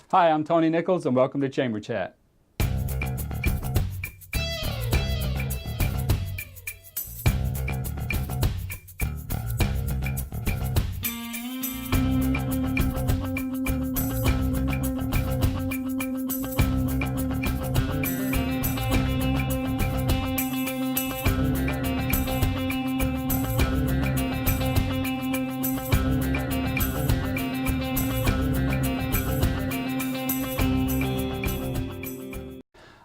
Hi, I'm Tony Nichols, and welcome to Chamber Chat.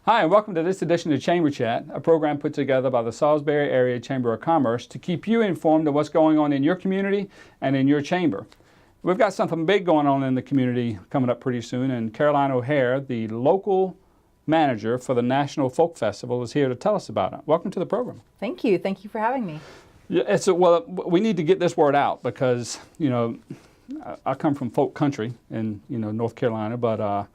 Hi, and welcome to this edition of Chamber Chat, a program put together by the Salisbury Area Chamber of Commerce to keep you informed of what's going on in your community and in your chamber. We've got something big going on in the community coming up pretty soon, and Caroline O'Hare, the local manager for the National Folk Festival, is here to tell us about it. Welcome to the program. Thank you. Thank you for having me. Yeah, well, we need to get this word out because, I come from folk country in, North Carolina, but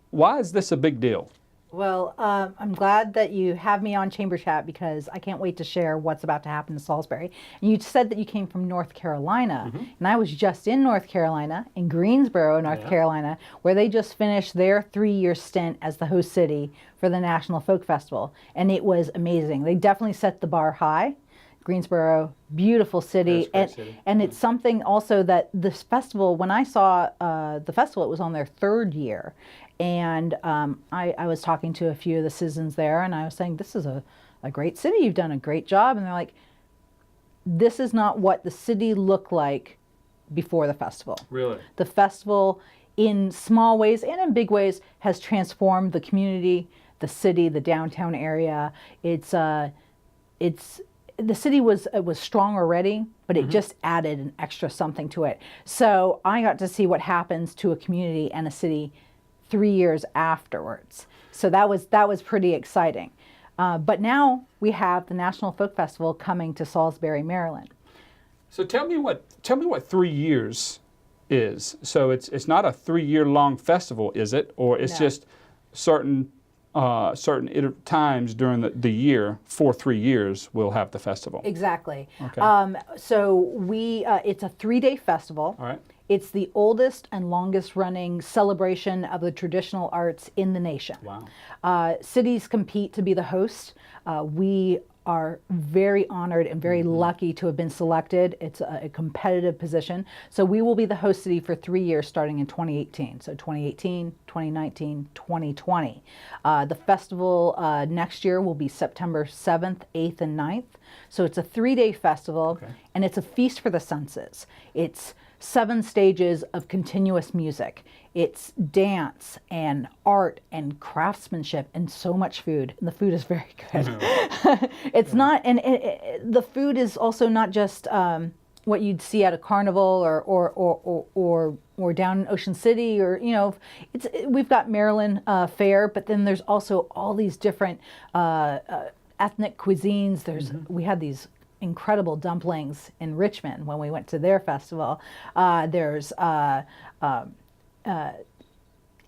why is this a big deal? Well, I'm glad that you have me on Chamber Chat because I can't wait to share what's about to happen in Salisbury. And you said that you came from North Carolina, and I was just in North Carolina, in Greensboro, North Carolina, where they just finished their 3-year stint as the host city for the National Folk Festival, and it was amazing. They definitely set the bar high. Greensboro, beautiful city, and it's something also that this festival, when I saw the festival, it was on their 3rd year. And I was talking to a few of the citizens there, and I was saying, this is a great city. You've done a great job. And they're like, this is not what the city looked like before the festival. Really? The festival, in small ways and in big ways, has transformed the community, the city, the downtown area. The city was strong already, but it just added an extra something to it. So I got to see what happens to a community and a city 3 years afterwards. So that was pretty exciting. But now we have the National Folk Festival coming to Salisbury, Maryland. So tell me what 3 years is. So it's not a 3-year long festival, is it? Or it's just certain times during the year for 3 years we'll have the festival? Exactly. Okay. So it's a 3-day festival. All right. It's the oldest and longest running celebration of the traditional arts in the nation. Wow. Cities compete to be the host. We are very honored and very lucky to have been selected. It's a competitive position. So we will be the host city for 3 years starting in 2018. So 2018, 2019, 2020. The festival next year will be September 7th, 8th, and 9th. So it's a 3-day festival, and it's a feast for the senses. It's 7 stages of continuous music. It's dance and art and craftsmanship and so much food. And the food is very good. It's not, and the food is also not just what you'd see at a carnival or down in Ocean City, or we've got Maryland fare, but then there's also all these different ethnic cuisines. We had these incredible dumplings in Richmond when we went to their festival. There's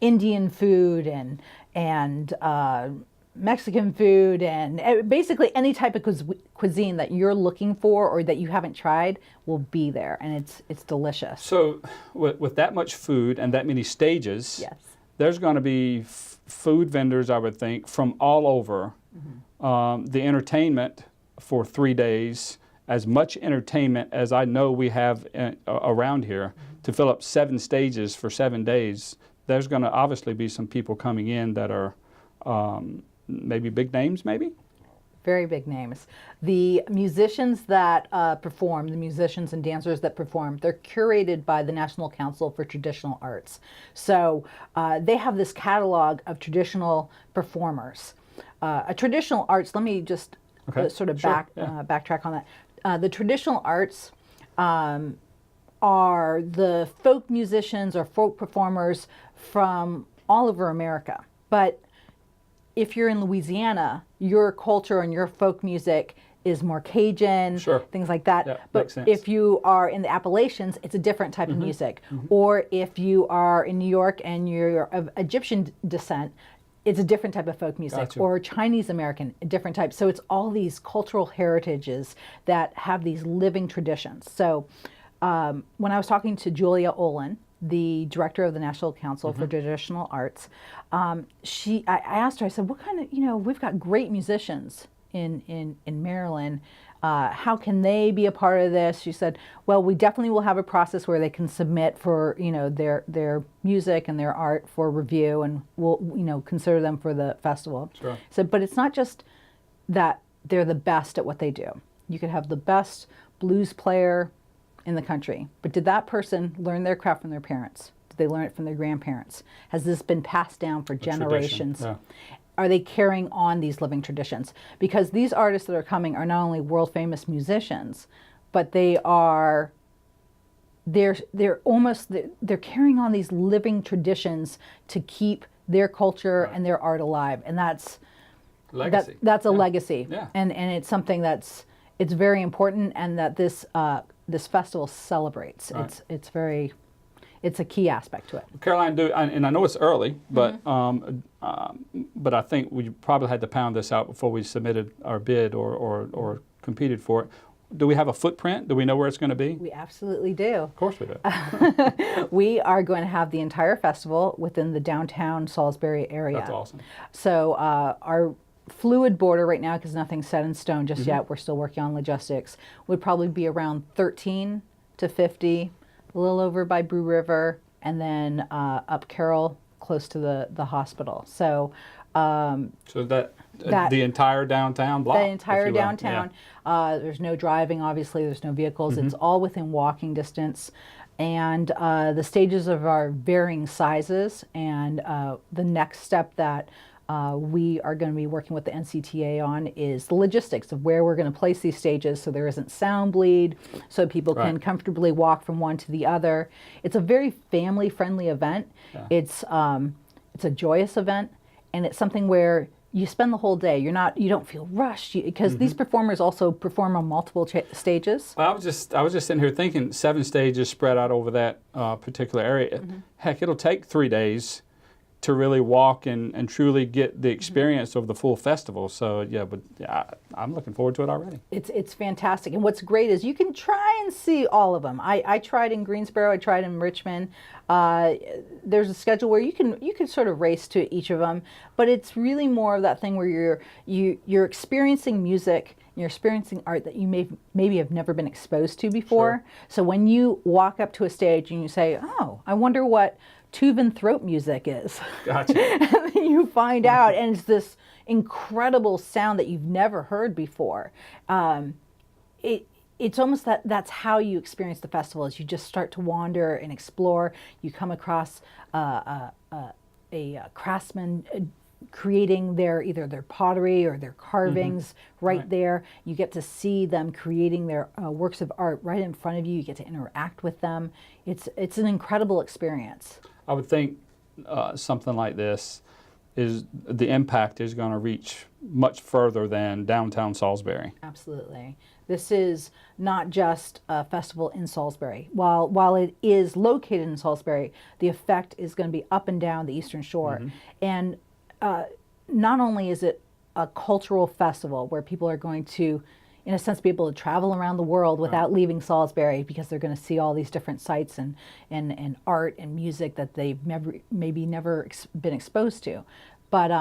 Indian food and Mexican food, and basically any type of cuisine that you're looking for or that you haven't tried will be there, and it's delicious. So with that much food and that many stages, there's going to be food vendors, I would think, from all over. The entertainment for 3 days, as much entertainment as I know we have around here to fill up 7 stages for 7 days. There's going to obviously be some people coming in that are maybe big names, maybe? Very big names. The musicians that perform, the musicians and dancers that perform, they're curated by the National Council for Traditional Arts. So they have this catalog of traditional performers. Traditional arts, let me just sort of backtrack on that. The traditional arts are the folk musicians or folk performers from all over America. But if you're in Louisiana, your culture and your folk music is more Cajun, things like that. Yeah, but if you are in the Appalachians, it's a different type of music. Or if you are in New York and you're of Egyptian descent, it's a different type of folk music. Or Chinese American, a different type. So it's all these cultural heritages that have these living traditions. So when I was talking to Julia Olin, the director of the National Council for Traditional Arts. I asked her, I said, what kind of, we've got great musicians in Maryland. How can they be a part of this? She said, well, we definitely will have a process where they can submit for, their music and their art for review, and we'll, consider them for the festival. Sure. So, but it's not just that they're the best at what they do. You could have the best blues player in the country, but did that person learn their craft from their parents? Did they learn it from their grandparents? Has this been passed down for generations? Yeah. Are they carrying on these living traditions? Because these artists that are coming are not only world famous musicians, but they're carrying on these living traditions to keep their culture and their art alive, and that's legacy. That's a legacy, yeah. And it's something it's very important, and that this festival celebrates. Right. It's a key aspect to it. Caroline, and I know it's early, but but I think we probably had to pound this out before we submitted our bid or competed for it. Do we have a footprint? Do we know where it's going to be? We absolutely do. Of course we do. We are going to have the entire festival within the downtown Salisbury area. That's awesome. So our fluid border right now, because nothing's set in stone just yet, we're still working on logistics, would probably be around 13 to 50, a little over by Brew River, and then up Carroll, close to the hospital. So that the entire downtown block? The entire downtown. Yeah. There's no driving, obviously. There's no vehicles. It's all within walking distance. And the stages of our varying sizes. And the next step that we are going to be working with the NCTA on is the logistics of where we're going to place these stages so there isn't sound bleed, so people can comfortably walk from one to the other. It's a very family-friendly event. Yeah. It's a joyous event, and it's something where you spend the whole day. You don't feel rushed, because these performers also perform on multiple stages. Well, I was just sitting here thinking 7 stages spread out over that particular area. Heck, it'll take 3 days to really walk and truly get the experience of the full festival. So I'm looking forward to it already. It's fantastic, and what's great is you can try and see all of them. I tried in Greensboro, I tried in Richmond. There's a schedule where you can sort of race to each of them, but it's really more of that thing where you're experiencing music. You're experiencing art that you maybe have never been exposed to before. Sure. So when you walk up to a stage and you say, "Oh, I wonder what Tuvan throat music is." Gotcha. And then you find out, and it's this incredible sound that you've never heard before. It's almost that's how you experience the festival, is you just start to wander and explore. You come across a craftsman creating either their pottery or their carvings right there. You get to see them creating their works of art right in front of you. You get to interact with them. It's an incredible experience. I would think something like this is the impact is going to reach much further than downtown Salisbury. Absolutely. This is not just a festival in Salisbury. While it is located in Salisbury, the effect is going to be up and down the Eastern Shore. And not only is it a cultural festival where people are going to, in a sense, be able to travel around the world without leaving Salisbury, because they're going to see all these different sites and art and music that they've maybe never been exposed to. But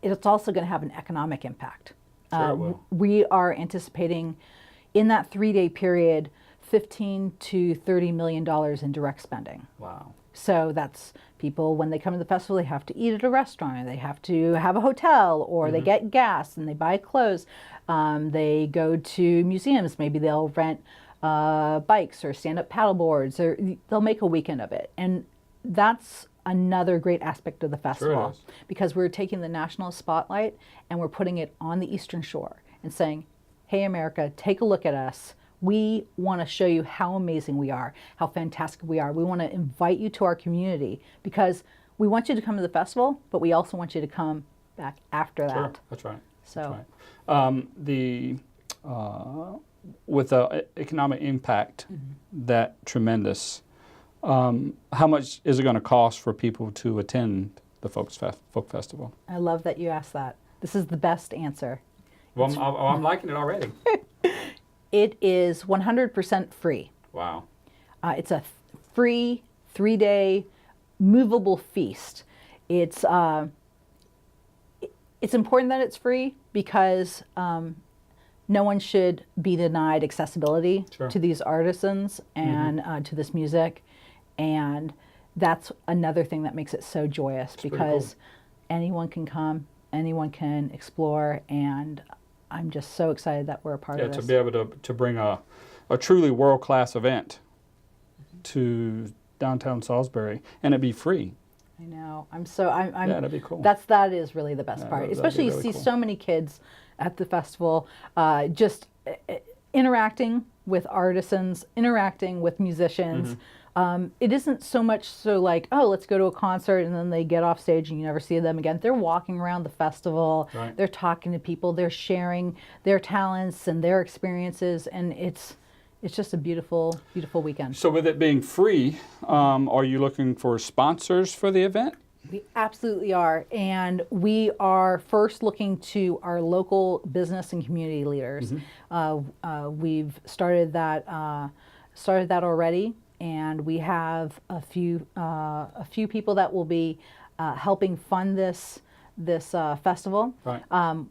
it's also going to have an economic impact. Sure it will. We are anticipating in that 3-day period $15 to $30 million in direct spending. Wow. So that's people, when they come to the festival, they have to eat at a restaurant, or they have to have a hotel, or they get gas and they buy clothes. They go to museums. Maybe they'll rent bikes or stand-up paddle boards, or they'll make a weekend of it. And that's another great aspect of the festival, because we're taking the national spotlight and we're putting it on the Eastern Shore and saying, "Hey, America, take a look at us. We want to show you how amazing we are, how fantastic we are. We want to invite you to our community, because we want you to come to the festival, but we also want you to come back after that." Sure, that's right. So, that's right. With the economic impact that tremendous, how much is it going to cost for people to attend the folk festival? I love that you asked that. This is the best answer. Well, I'm liking it already. It is 100% free. Wow. It's a free 3-day movable feast. It's important that it's free because no one should be denied accessibility to these artisans and to this music. And that's another thing that makes it so joyous, because anyone can come, anyone can explore, and I'm just so excited that we're a part of this. To be able to bring a truly world-class event to downtown Salisbury, and it'd be free. I know. I'm yeah, that'd be cool. That is really the best part. Especially you see so many kids at the festival just interacting with artisans, interacting with musicians. It isn't so much so like, oh, let's go to a concert and then they get off stage and you never see them again. They're walking around the festival. They're talking to people. They're sharing their talents and their experiences, and it's just a beautiful, beautiful weekend. So with it being free, are you looking for sponsors for the event? We absolutely are. And we are first looking to our local business and community leaders. We've started that already, and we have a few people that will be helping fund this festival.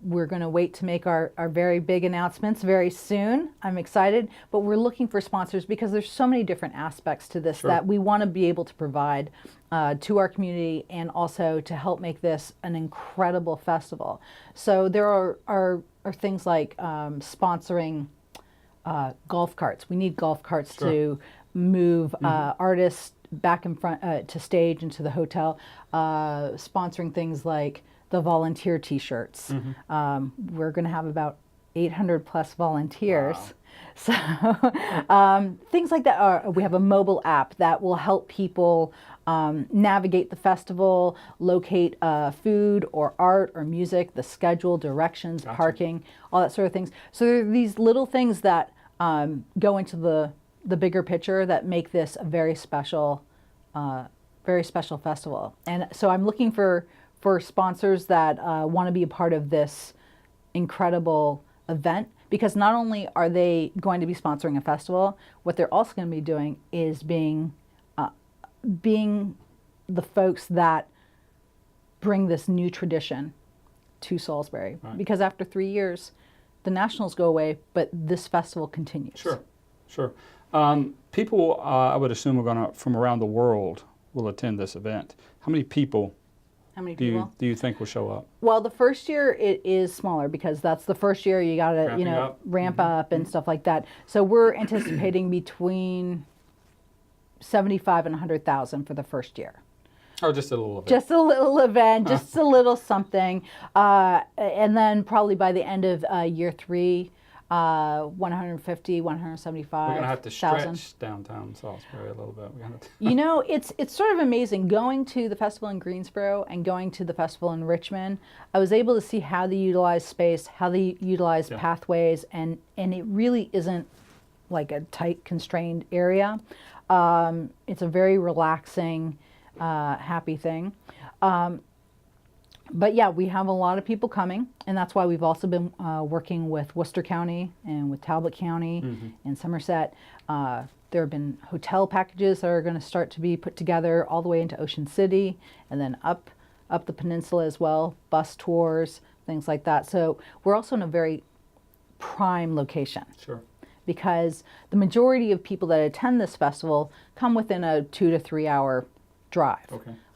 We're going to wait to make our very big announcements very soon. I'm excited, but we're looking for sponsors because there's so many different aspects to this that we want to be able to provide to our community, and also to help make this an incredible festival. So there are things like sponsoring golf carts. We need golf carts to move artists back in front to stage and to the hotel, sponsoring things like the volunteer t-shirts. We're going to have about 800 plus volunteers. So things like that. We have a mobile app that will help people navigate the festival, locate food or art or music, the schedule, directions, parking, all that sort of things. So there are these little things that go into the bigger picture that make this a very special festival. And so I'm looking for sponsors that want to be a part of this incredible event, because not only are they going to be sponsoring a festival, what they're also going to be doing is being the folks that bring this new tradition to Salisbury. Because after 3 years, the Nationals go away, but this festival continues. Sure. People, I would assume, are going to from around the world will attend this event. How many people? Do you think will show up? Well, the first year it is smaller, because that's the first year you got to ramp up and stuff like that. So we're anticipating between 75 and 100,000 for the first year. Oh, just a little event. Just a little event, just a little something, and then probably by the end of year 3. 150, 175. We're going to have to stretch downtown Salisbury a little bit. It's sort of amazing going to the festival in Greensboro and going to the festival in Richmond. I was able to see how they utilize space, how they utilize pathways, and it really isn't like a tight, constrained area. It's a very relaxing, happy thing. But yeah, we have a lot of people coming, and that's why we've also been working with Worcester County and with Talbot County and Somerset. There have been hotel packages that are going to start to be put together all the way into Ocean City, and then up the peninsula as well, bus tours, things like that. So we're also in a very prime location. Because the majority of people that attend this festival come within a 2 to 3 hour drive.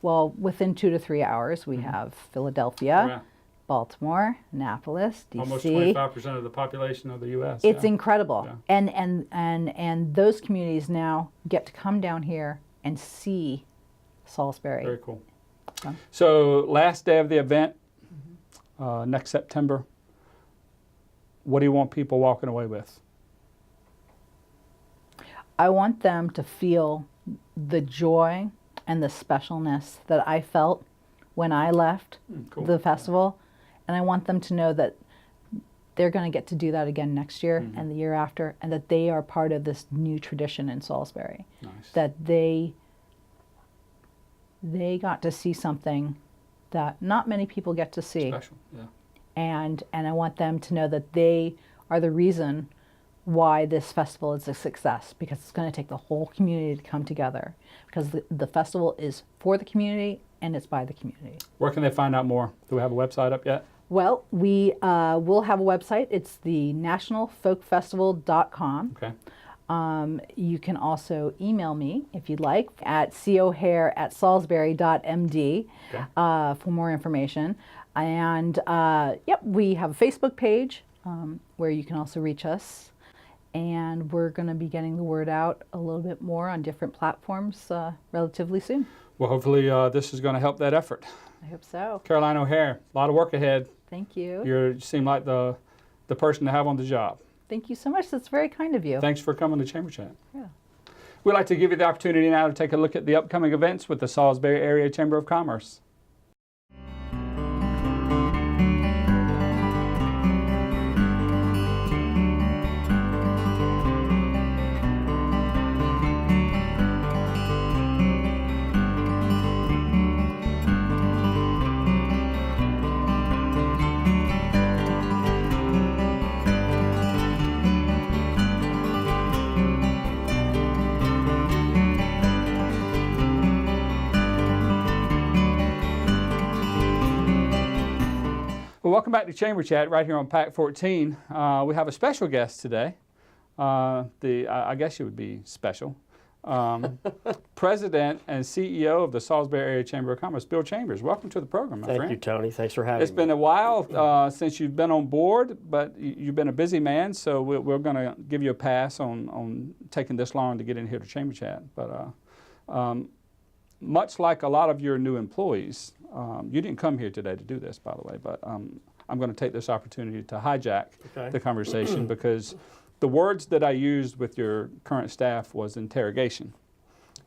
Well, within 2 to 3 hours, we have Philadelphia, Baltimore, Annapolis, DC. Almost 25% of the population of the U.S. It's incredible. And those communities now get to come down here and see Salisbury. Very cool. So last day of the event, next September, what do you want people walking away with? I want them to feel the joy and the specialness that I felt when I left the festival. And I want them to know that they're going to get to do that again next year and the year after, and that they are part of this new tradition in Salisbury. That they got to see something that not many people get to see. Special, And I want them to know that they are the reason why this festival is a success, because it's going to take the whole community to come together, because the festival is for the community and it's by the community. Where can they find out more? Do we have a website up yet? Well, we will have a website. It's the nationalfolkfestival.com. Okay. You can also email me if you'd like at cohair@salisbury.md for more information. And we have a Facebook page where you can also reach us. And we're going to be getting the word out a little bit more on different platforms relatively soon. Well, hopefully this is going to help that effort. I hope so. Caroline O'Hare, a lot of work ahead. Thank you. You seem like the person to have on the job. Thank you so much. That's very kind of you. Thanks for coming to Chamber Chat. Yeah. We'd like to give you the opportunity now to take a look at the upcoming events with the Salisbury Area Chamber of Commerce. Well, welcome back to Chamber Chat right here on PAC 14. We have a special guest today. I guess you would be special. President and CEO of the Salisbury Area Chamber of Commerce, Bill Chambers. Welcome to the program, my friend. Thank you, Tony. Thanks for having me. It's been a while since you've been on board, but you've been a busy man, so we're going to give you a pass on taking this long to get in here to Chamber Chat. But much like a lot of your new employees, you didn't come here today to do this, by the way, but I'm going to take this opportunity to hijack the conversation because the words that I used with your current staff was interrogation.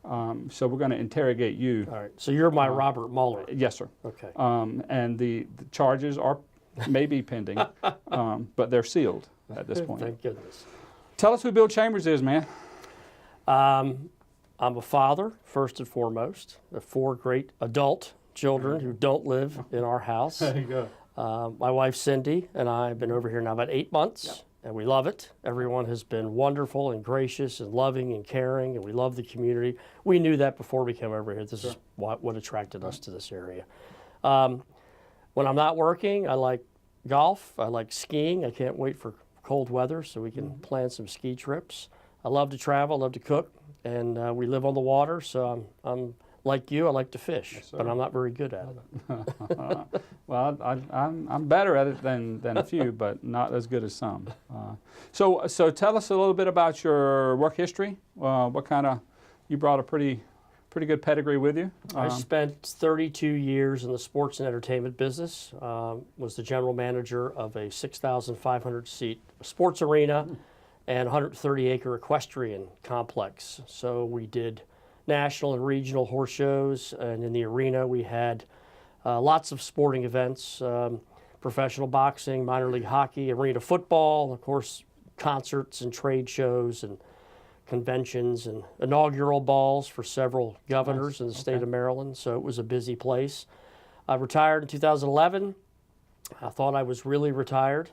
So we're going to interrogate you. All right. So you're my Robert Mueller. Yes, sir. Okay. And the charges are maybe pending, but they're sealed at this point. Thank goodness. Tell us who Bill Chambers is, man. I'm a father, first and foremost, of 4 great adult children who don't live in our house. There you go. My wife, Cindy, and I have been over here now about 8 months, and we love it. Everyone has been wonderful and gracious and loving and caring, and we love the community. We knew that before we came over here. This is what attracted us to this area. When I'm not working, I like golf. I like skiing. I can't wait for cold weather so we can plan some ski trips. I love to travel, love to cook, and we live on the water, so I'm like you, I like to fish, but I'm not very good at it. Well, I'm better at it than a few, but not as good as some. So tell us a little bit about your work history. What kind of, you brought a pretty good pedigree with you. I spent 32 years in the sports and entertainment business. Was the general manager of a 6,500 seat sports arena and 130-acre equestrian complex. So we did national and regional horse shows, and in the arena we had lots of sporting events, professional boxing, minor league hockey, arena football, of course concerts and trade shows and conventions and inaugural balls for several governors in the state of Maryland, so it was a busy place. I retired in 2011. I thought I was really retired.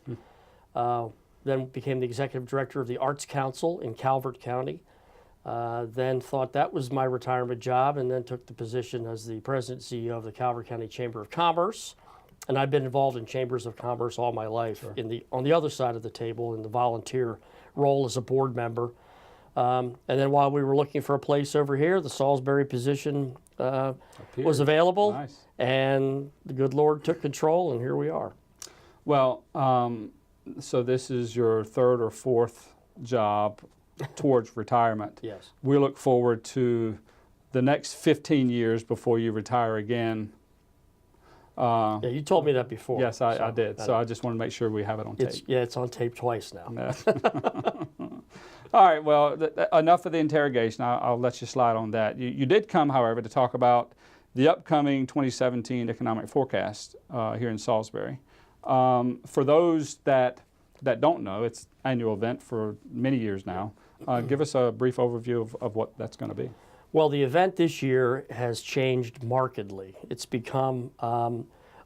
Then became the executive director of the Arts Council in Calvert County. Then thought that was my retirement job, and then took the position as the president and CEO of the Calvert County Chamber of Commerce. And I've been involved in chambers of commerce all my life, on the other side of the table in the volunteer role as a board member. And then while we were looking for a place over here, the Salisbury position was available, and the good Lord took control, and here we are. Well, so this is your 3rd or 4th job towards retirement. Yes. We look forward to the next 15 years before you retire again. Yeah, you told me that before. Yes, I did. So I just want to make sure we have it on tape. It's on tape twice now. All right, well, enough of the interrogation. I'll let you slide on that. You did come, however, to talk about the upcoming 2017 economic forecast here in Salisbury. For those that don't know, it's an annual event for many years now. Give us a brief overview of what that's going to be. Well, the event this year has changed markedly. It's become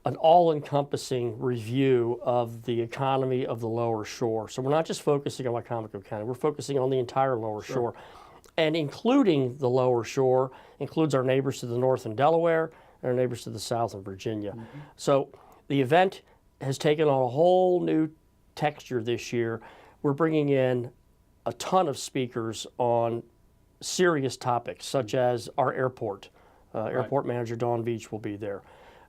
an all-encompassing review of the economy of the Lower Shore. So we're not just focusing on Wycomico County, we're focusing on the entire Lower Shore. And including the Lower Shore includes our neighbors to the north in Delaware and our neighbors to the south in Virginia. So the event has taken on a whole new texture this year. We're bringing in a ton of speakers on serious topics, such as our airport. Airport manager Dawn Beach will be there.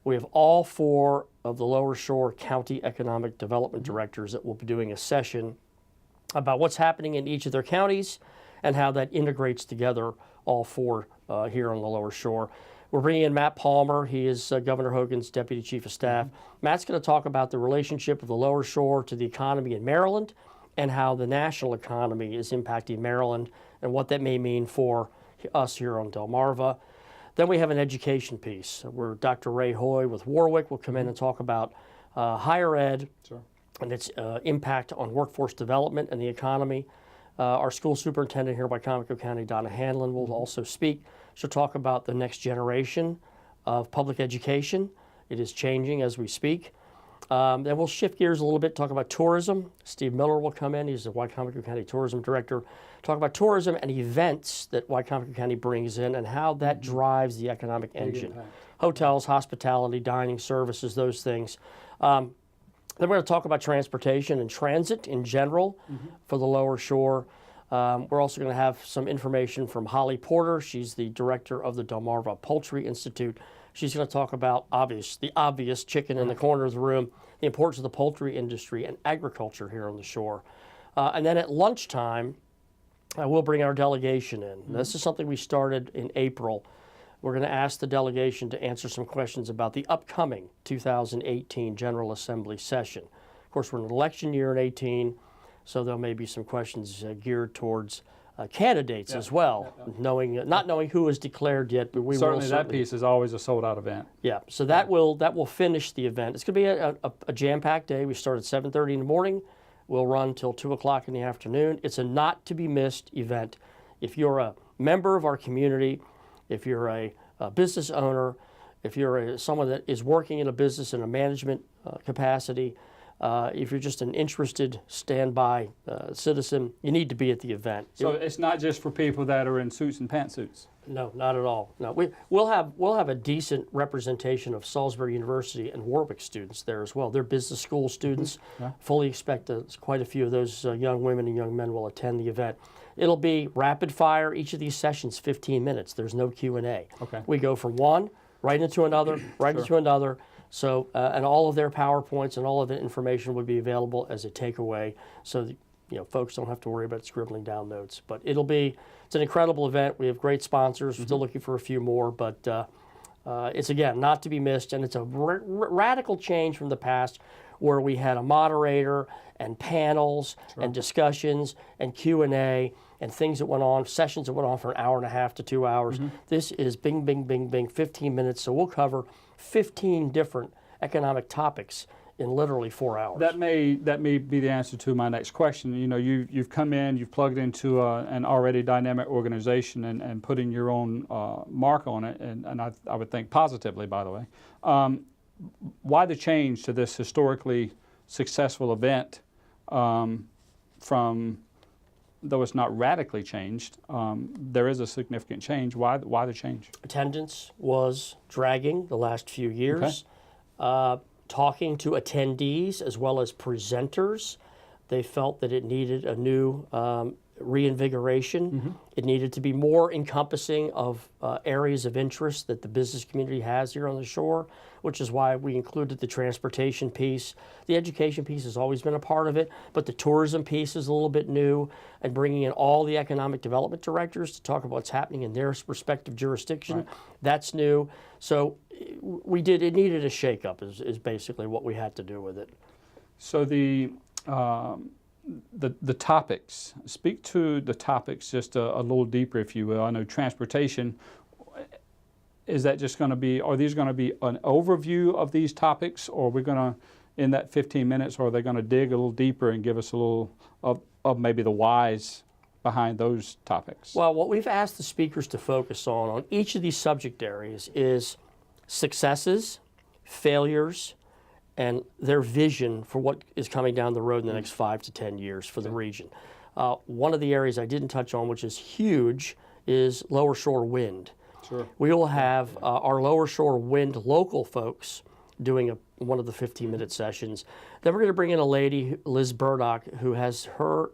We have all 4 of the Lower Shore County Economic Development Directors that will be doing a session about what's happening in each of their counties and how that integrates together, all 4 here on the Lower Shore. We're bringing in Matt Palmer. He is Governor Hogan's Deputy Chief of Staff. Matt's going to talk about the relationship of the Lower Shore to the economy in Maryland and how the national economy is impacting Maryland and what that may mean for us here on Delmarva. Then we have an education piece where Dr. Ray Hoy with Warwick will come in and talk about higher ed and its impact on workforce development and the economy. Our school superintendent here by Wycomico County, Donna Hanlon, will also speak. She'll talk about the next generation of public education. It is changing as we speak. Then we'll shift gears a little bit, talk about tourism. Steve Miller will come in. He's the Wycomico County Tourism Director. Talk about tourism and events that Wycomico County brings in and how that drives the economic engine. Hotels, hospitality, dining services, those things. Then we're going to talk about transportation and transit in general for the Lower Shore. We're also going to have some information from Holly Porter. She's the director of the Delmarva Poultry Institute. She's going to talk about the obvious chicken in the corner of the room, the importance of the poultry industry and agriculture here on the shore. And then at lunchtime, we'll bring our delegation in. This is something we started in April. We're going to ask the delegation to answer some questions about the upcoming 2018 General Assembly session. Of course, we're in an election year in 18, so there may be some questions geared towards candidates as well, not knowing who is declared yet, but we certainly will that piece is always a sold-out event. Yeah, so that will finish the event. It's going to be a jam-packed day. We start at 7:30 in the morning. We'll run till 2 o'clock in the afternoon. It's a not-to-be-missed event. If you're a member of our community, if you're a business owner, if you're someone that is working in a business in a management capacity, if you're just an interested standby citizen, you need to be at the event. So it's not just for people that are in suits and pantsuits? No, not at all. No, we'll have a decent representation of Salisbury University and Warwick students there as well. They're business school students. Fully expect that quite a few of those young women and young men will attend the event. It'll be rapid fire. Each of these sessions, 15 minutes. There's no Q&A. Okay. We go from one right into another, into another. So, and all of their PowerPoints and all of the information would be available as a takeaway, so that, folks don't have to worry about scribbling down notes. But it's an incredible event. We have great sponsors. We're still looking for a few more, but it's, again, not to be missed. And it's a radical change from the past where we had a moderator and panels and discussions and Q&A and things that went on, sessions that went on for an hour and a half to 2 hours. This is bing, bing, bing, bing, 15 minutes. So we'll cover 15 different economic topics in literally 4 hours. That may be the answer to my next question. You've come in, you've plugged into an already dynamic organization and putting your own mark on it, and I would think positively, by the way. Why the change to this historically successful event from, though it's not radically changed, there is a significant change. Why the change? Attendance was dragging the last few years. Okay. Talking to attendees as well as presenters, they felt that it needed a new reinvigoration. It needed to be more encompassing of areas of interest that the business community has here on the shore, which is why we included the transportation piece. The education piece has always been a part of it, but the tourism piece is a little bit new, and bringing in all the economic development directors to talk about what's happening in their respective jurisdiction, that's new. So it needed a shakeup is basically what we had to do with it. So the topics, speak to the topics just a little deeper, if you will. I know transportation, is that just going to be, are these going to be an overview of these topics, or are we going to, in that 15 minutes, or are they going to dig a little deeper and give us a little of maybe the whys behind those topics? Well, what we've asked the speakers to focus on each of these subject areas is successes, failures, and their vision for what is coming down the road in the next 5 to 10 years for the region. One of the areas I didn't touch on, which is huge, is lower shore wind. Sure. We will have our lower shore wind local folks doing one of the 15-minute sessions. Then we're going to bring in a lady, Liz Burdock, who has her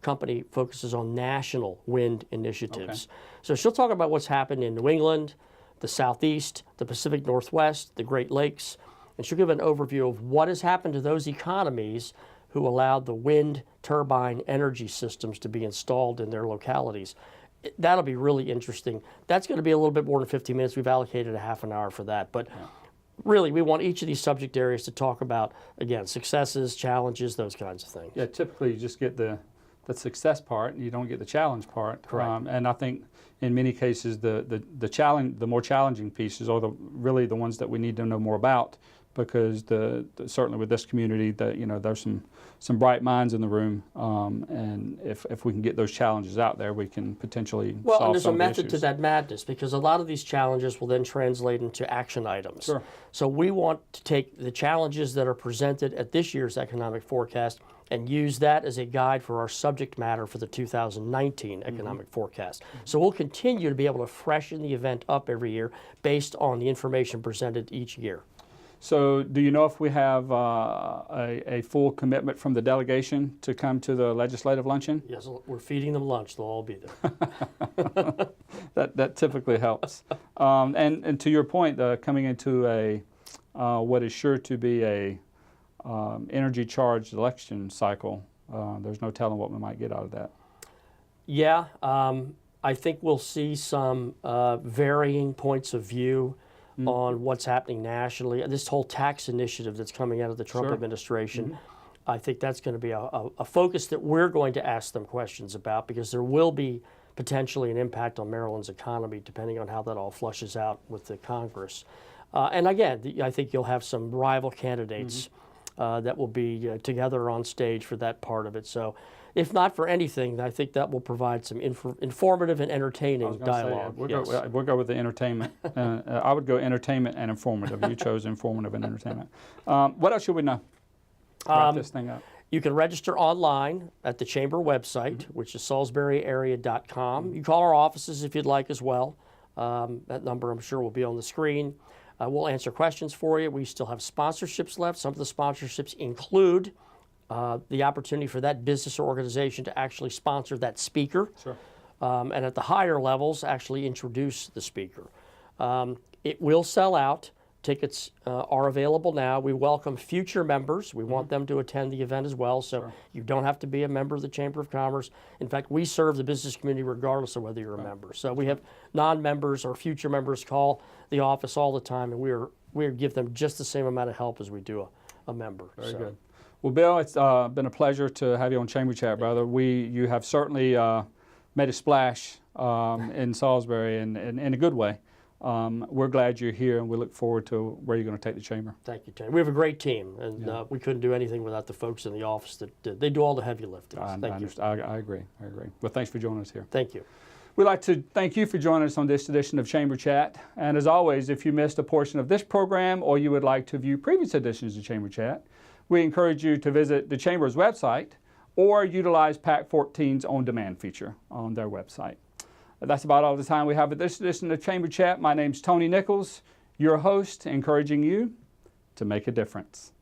company focuses on national wind initiatives. Okay. So she'll talk about what's happened in New England, the Southeast, the Pacific Northwest, the Great Lakes, and she'll give an overview of what has happened to those economies who allowed the wind turbine energy systems to be installed in their localities. That'll be really interesting. That's going to be a little bit more than 15 minutes. We've allocated a half an hour for that. But really, we want each of these subject areas to talk about, again, successes, challenges, those kinds of things. Yeah, typically you just get the success part, and you don't get the challenge part. Correct. And I think in many cases the challenge, the more challenging pieces are really the ones that we need to know more about, because certainly with this community, there's some bright minds in the room, and if we can get those challenges out there, we can potentially Well, solve and there's some a of the method to issues. that madness, because a lot of these challenges will then translate into action items. Sure. So we want to take the challenges that are presented at this year's economic forecast and use that as a guide for our subject matter for the 2019 economic forecast. So we'll continue to be able to freshen the event up every year based on the information presented each year. So do you know if we have a full commitment from the delegation to come to the legislative luncheon? Yes, we're feeding them lunch. They'll all be there. That typically helps. And to your point, coming into what is sure to be a energy charged election cycle, there's no telling what we might get out of that. Yeah, I think we'll see some varying points of view on what's happening nationally. This whole tax initiative that's coming out of the Trump administration, I think that's going to be a focus that we're going to ask them questions about, because there will be potentially an impact on Maryland's economy depending on how that all flushes out with the Congress. And again, I think you'll have some rival candidates that will be together on stage for that part of it. So if not for anything, I think that will provide some informative and entertaining dialogue. We'll go with the entertainment. I would go entertainment and informative. You chose informative and entertainment. What else should we know? Wrap this thing up. You can register online at the Chamber website, which is salisburyarea.com. You can call our offices if you'd like as well. That number, I'm sure, will be on the screen. We'll answer questions for you. We still have sponsorships left. Some of the sponsorships include the opportunity for that business or organization to actually sponsor that speaker. Sure. And at the higher levels, actually introduce the speaker. It will sell out. Tickets are available now. We welcome future members. We want them to attend the event as well, so you don't have to be a member of the Chamber of Commerce. In fact, we serve the business community regardless of whether you're a member. So we have non-members or future members call the office all the time, and we give them just the same amount of help as we do a member. Very good. Well, Bill, it's been a pleasure to have you on Chamber Chat, brother. You have certainly made a splash in Salisbury in a good way. We're glad you're here, and we look forward to where you're going to take the Chamber. Thank you, Tony. We have a great team, and we couldn't do anything without the folks in the office they do all the heavy lifting. Thank you. I agree. Well, thanks for joining us here. Thank you. We'd like to thank you for joining us on this edition of Chamber Chat. And as always, if you missed a portion of this program or you would like to view previous editions of Chamber Chat, we encourage you to visit the Chamber's website or utilize PAC 14's on-demand feature on their website. That's about all the time we have at this edition of Chamber Chat. My name's Tony Nichols, your host, encouraging you to make a difference.